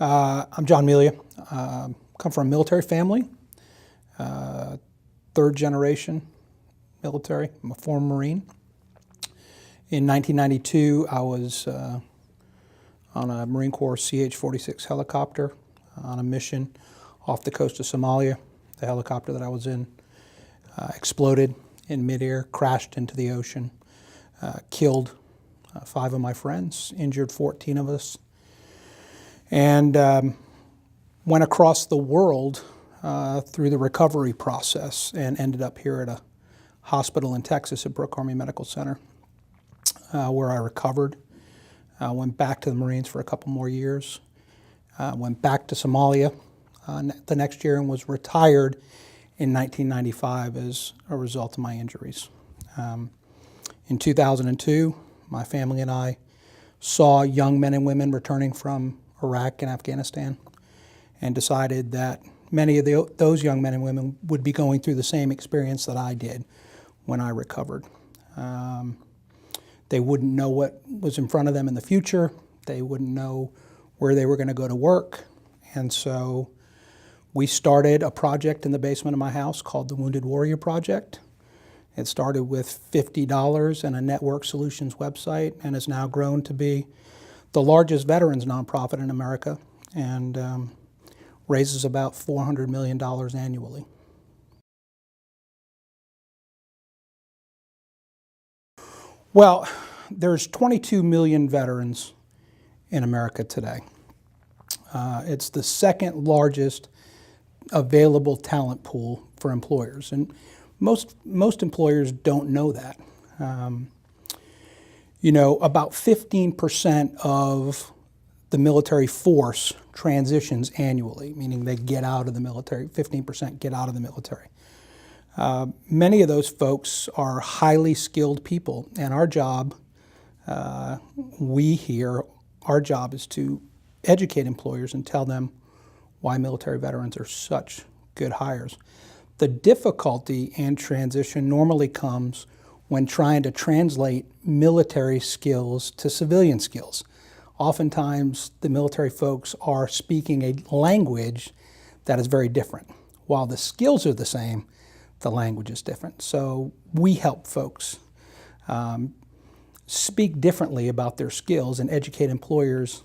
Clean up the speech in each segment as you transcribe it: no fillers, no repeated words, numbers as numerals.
I'm John Melia. Come from a military family, third generation military. I'm a former Marine. In 1992, I was on a Marine Corps CH-46 helicopter on a mission off the coast of Somalia. The helicopter that I was in exploded in midair, crashed into the ocean, killed 5 of my friends, injured 14 of us, and went across the world through the recovery process and ended up here at a hospital in Texas at Brooke Army Medical Center where I recovered. Went back to the Marines for a couple more years, went back to Somalia the next year and was retired in 1995 as a result of my injuries. In 2002, my family and I saw young men and women returning from Iraq and Afghanistan and decided that many of those young men and women would be going through the same experience that I did when I recovered. They wouldn't know what was in front of them in the future. They wouldn't know where they were going to go to work. And so we started a project in the basement of my house called the Wounded Warrior Project. It started with $50 and a network solutions website and has now grown to be the largest veterans nonprofit in America and raises about $400 million annually. Well, there's 22 million veterans in America today. It's the second largest available talent pool for employers, and most employers don't know that. You know, about 15% of the military force transitions annually, meaning they get out of the military, 15% get out of the military. Many of those folks are highly skilled people, and our job, our job is to educate employers and tell them why military veterans are such good hires. The difficulty in transition normally comes when trying to translate military skills to civilian skills. Oftentimes, the military folks are speaking a language that is very different. While the skills are the same, the language is different. So we help folks speak differently about their skills and educate employers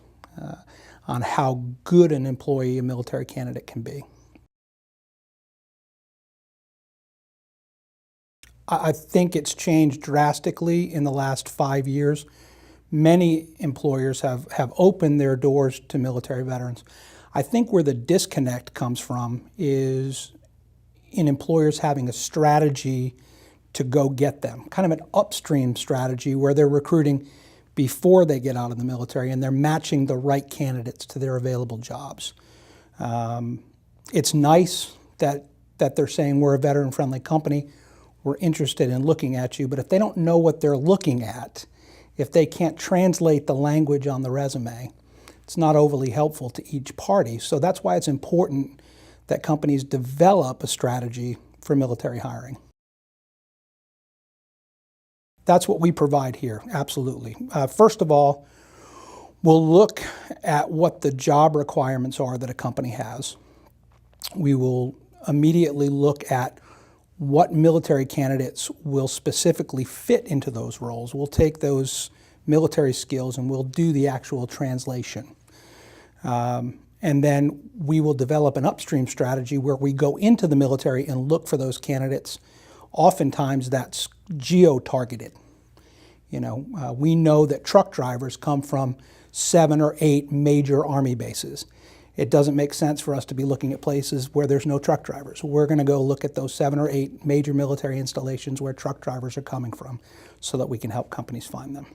on how good an employee a military candidate can be. I think it's changed drastically in the last 5 years. Many employers have opened their doors to military veterans. I think where the disconnect comes from is in employers having a strategy to go get them, kind of an upstream strategy where they're recruiting before they get out of the military and they're matching the right candidates to their available jobs. It's nice that they're saying we're a veteran-friendly company, we're interested in looking at you, but if they don't know what they're looking at, if they can't translate the language on the resume, it's not overly helpful to each party. So that's why it's important that companies develop a strategy for military hiring. That's what we provide here, absolutely. First of all, we'll look at what the job requirements are that a company has. We will immediately look at what military candidates will specifically fit into those roles. We'll take those military skills and we'll do the actual translation. And then we will develop an upstream strategy where we go into the military and look for those candidates. Oftentimes that's geo-targeted. You know, we know that truck drivers come from 7 or 8 major Army bases. It doesn't make sense for us to be looking at places where there's no truck drivers. We're going to go look at those 7 or 8 major military installations where truck drivers are coming from so that we can help companies find them.